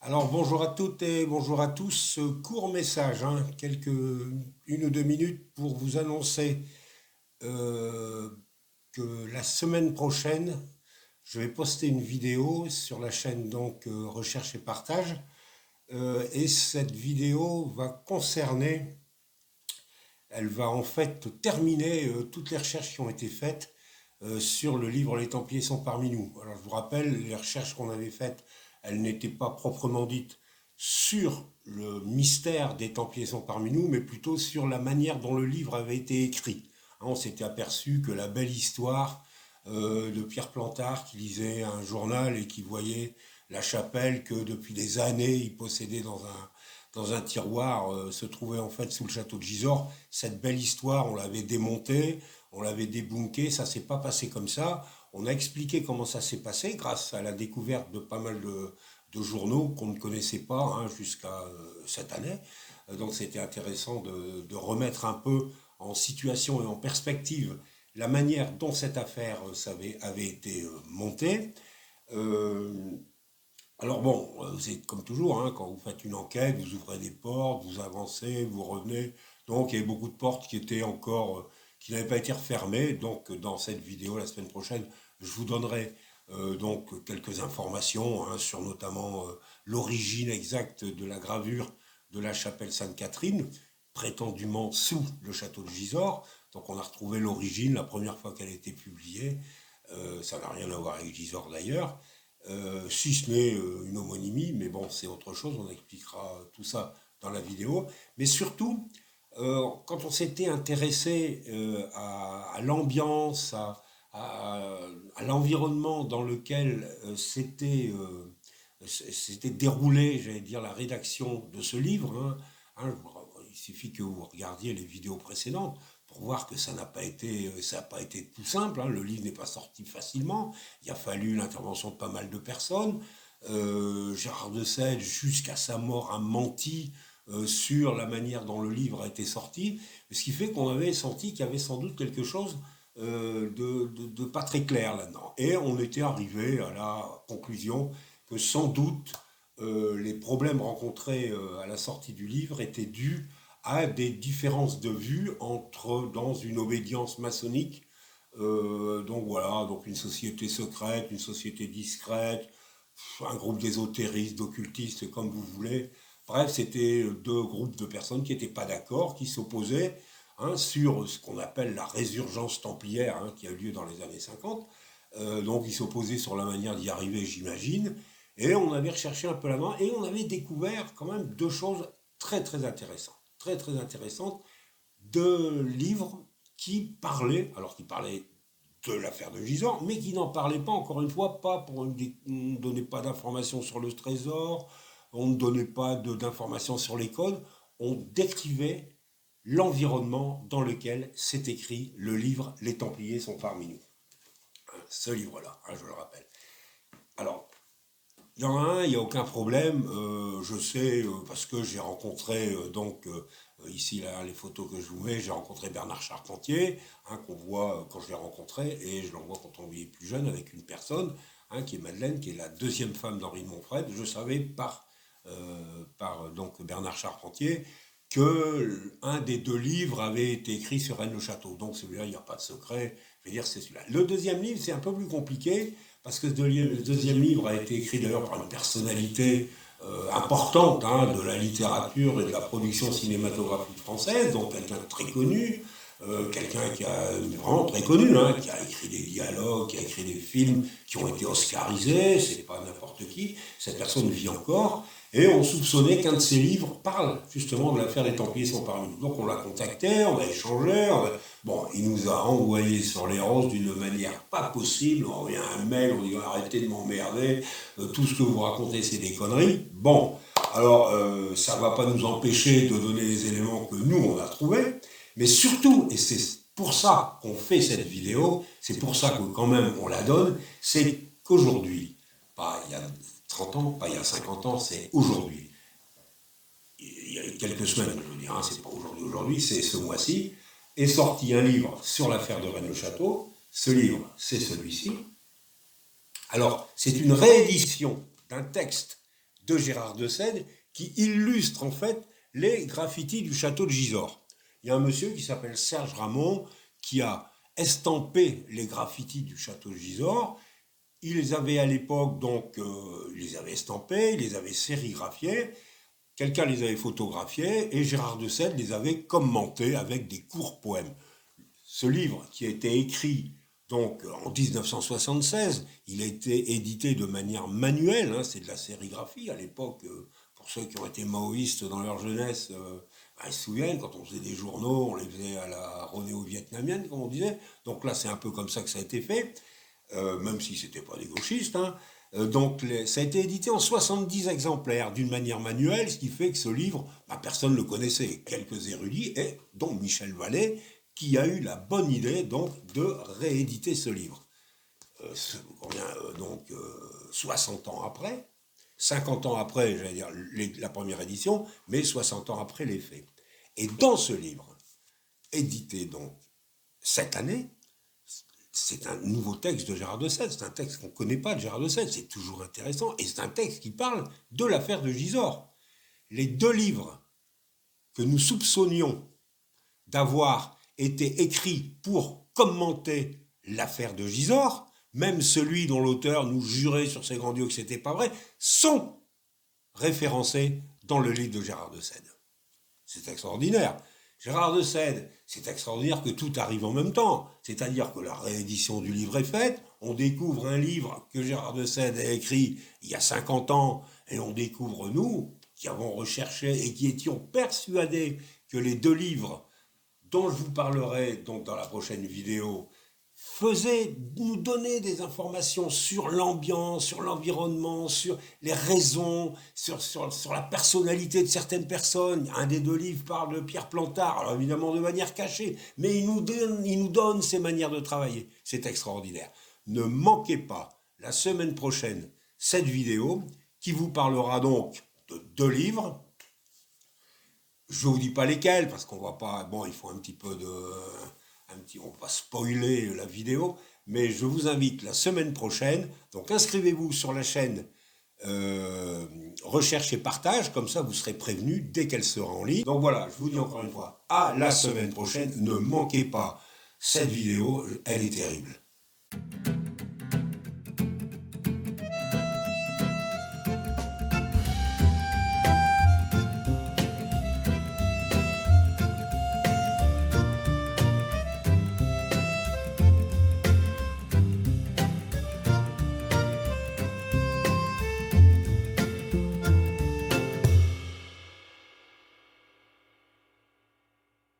Alors bonjour à toutes et bonjour à tous. Court message, une ou deux minutes pour vous annoncer euh, que la semaine prochaine, je vais poster une vidéo sur la chaîne Recherche et Partage. Et cette vidéo va concerner, elle va en fait terminer toutes les recherches qui ont été faites sur le livre Les Templiers sont parmi nous. Alors je vous rappelle, les recherches qu'on avait faites, elles n'étaient pas proprement dites sur le mystère des Templiers sont parmi nous, mais plutôt sur la manière dont le livre avait été écrit. On s'était aperçu que la belle histoire de Pierre Plantard qui lisait un journal et qui voyait la chapelle que depuis des années il possédait dans un tiroir se trouvait en fait sous le château de Gisors. Cette belle histoire, on l'avait démontée, on l'avait débunkée, ça s'est pas passé comme ça. On a expliqué comment ça s'est passé grâce à la découverte de pas mal de journaux qu'on ne connaissait pas jusqu'à cette année. Donc c'était intéressant de remettre un peu en situation et en perspective la manière dont cette affaire avait été montée. Euh, alors bon, c'est comme toujours, quand vous faites une enquête, vous ouvrez des portes, vous avancez, vous revenez. Donc il y avait beaucoup de portes qui étaient encore, qui n'avaient pas été refermées. Donc dans cette vidéo, la semaine prochaine, je vous donnerai quelques informations sur notamment l'origine exacte de la gravure de la chapelle Sainte-Catherine, prétendument sous le château de Gisors. Donc on a retrouvé l'origine la première fois qu'elle a été publiée. Ça n'a rien à voir avec Gisors d'ailleurs. Si ce n'est une homonymie, mais bon, c'est autre chose, on expliquera tout ça dans la vidéo. Mais surtout, quand on s'était intéressé à l'ambiance, à, à l'environnement dans lequel s'était déroulée, j'allais dire, la rédaction de ce livre, il suffit que vous regardiez les vidéos précédentes pour voir que ça n'a pas été tout simple. Le livre n'est pas sorti facilement. Il a fallu l'intervention de pas mal de personnes. Gérard de Sède, jusqu'à sa mort, a menti sur la manière dont le livre a été sorti, ce qui fait qu'on avait senti qu'il y avait sans doute quelque chose de pas très clair là-dedans. Et on était arrivé à la conclusion que sans doute les problèmes rencontrés à la sortie du livre étaient dus à des différences de vues dans une obédience maçonnique. Donc voilà, donc une société secrète, une société discrète, un groupe d'ésotéristes, d'occultistes, comme vous voulez. Bref, c'était deux groupes de personnes qui n'étaient pas d'accord, qui s'opposaient sur ce qu'on appelle la résurgence templière qui a eu lieu dans les années 50. Donc ils s'opposaient sur la manière d'y arriver, j'imagine. Et on avait recherché un peu la main et on avait découvert quand même deux choses très très intéressantes. Très très intéressantes. Deux livres qui parlaient de l'affaire de Gisors, mais qui n'en parlaient pas, encore une fois, pas pour on ne donnait pas d'informations sur le trésor, on ne donnait pas d'informations sur les codes, on décrivait l'environnement dans lequel s'est écrit le livre Les Templiers sont parmi nous. Ce livre-là, je le rappelle. Alors, il y en a un, il n'y a aucun problème. Je sais, parce que j'ai rencontré, ici, là, les photos que je vous mets, j'ai rencontré Bernard Charpentier, qu'on voit quand je l'ai rencontré, et je l'envoie quand on est plus jeune avec une personne, qui est Madeleine, qui est la deuxième femme d'Henri de Montfred. Je savais par Bernard Charpentier que un des deux livres avait été écrit sur Rennes-le-Château. Donc celui-là, il n'y a pas de secret. Je veux dire, c'est celui-là. Le deuxième livre, c'est un peu plus compliqué parce que le deuxième livre a été écrit d'ailleurs par une personnalité importante de la littérature et de la production cinématographique française, donc quelqu'un de très connu, quelqu'un qui a vraiment très connu, qui a écrit des dialogues, qui a écrit des films qui ont été oscarisés, c'est pas n'importe qui, cette personne vit encore, et on soupçonnait qu'un de ses livres parle justement de l'affaire des Templiers sont parmi nous. Donc on l'a contacté, on a échangé, bon, il nous a envoyé sur les roses d'une manière pas possible, on envoyé un mail, on dit arrêtez de m'emmerder, tout ce que vous racontez c'est des conneries. Bon, alors ça va pas nous empêcher de donner les éléments que nous on a trouvés, mais surtout, et c'est pour ça qu'on fait cette vidéo, c'est pour ça que quand même on la donne, c'est qu'aujourd'hui, pas il y a 30 ans, pas il y a 50 ans, c'est aujourd'hui. Il y a quelques semaines, je veux dire, c'est pas aujourd'hui, c'est ce mois-ci, est sorti un livre sur l'affaire de Rennes-le-Château. Ce livre, c'est celui-ci. Alors, c'est une réédition d'un texte de Gérard de Sède qui illustre en fait les graffitis du château de Gisors. Il y a un monsieur qui s'appelle Serge Ramon qui a estampé les graffitis du château de Gisors. Il les avait à l'époque, donc, il les avait estampés, il les avait sérigraphiés, quelqu'un les avait photographiés et Gérard de Sède les avait commentés avec des courts poèmes. Ce livre qui a été écrit donc en 1976, il a été édité de manière manuelle, hein, c'est de la sérigraphie à l'époque. Pour ceux qui ont été maoïstes dans leur jeunesse, ils se souviennent, quand on faisait des journaux, on les faisait à la rodéo-vietnamienne, comme on disait. Donc là, c'est un peu comme ça que ça a été fait, même si c'était pas des gauchistes, hein. Ça a été édité en 70 exemplaires d'une manière manuelle, ce qui fait que ce livre, personne ne le connaissait. Quelques érudits, et dont Michel Vallée, qui a eu la bonne idée donc de rééditer ce livre. Donc 60 ans après, 50 ans après, j'allais dire la première édition, mais 60 ans après les faits. Et dans ce livre, édité donc cette année, c'est un nouveau texte de Gérard de Sède, c'est un texte qu'on ne connaît pas de Gérard de Sède, c'est toujours intéressant, et c'est un texte qui parle de l'affaire de Gisors. Les deux livres que nous soupçonnions d'avoir été écrits pour commenter l'affaire de Gisors, même celui dont l'auteur nous jurait sur ses grands dieux que ce n'était pas vrai, sont référencés dans le livre de Gérard de Sède. C'est extraordinaire. Gérard de Sède, c'est extraordinaire que tout arrive en même temps. C'est-à-dire que la réédition du livre est faite, on découvre un livre que Gérard de Sède a écrit il y a 50 ans, et on découvre, nous, qui avons recherché et qui étions persuadés que les deux livres dont je vous parlerai donc dans la prochaine vidéo, nous donner des informations sur l'ambiance, sur l'environnement, sur les raisons, sur la personnalité de certaines personnes. Un des deux livres parle de Pierre Plantard, alors évidemment de manière cachée, mais il nous donne ses manières de travailler. C'est extraordinaire. Ne manquez pas la semaine prochaine cette vidéo qui vous parlera donc de deux livres. Je ne vous dis pas lesquels, parce qu'on va pas... Bon, il faut un petit peu de... on va spoiler la vidéo, mais je vous invite la semaine prochaine, donc inscrivez-vous sur la chaîne Recherche et Partage, comme ça vous serez prévenus dès qu'elle sera en ligne. Donc voilà, je vous dis encore une fois, à la semaine prochaine, ne manquez pas cette vidéo, elle est terrible.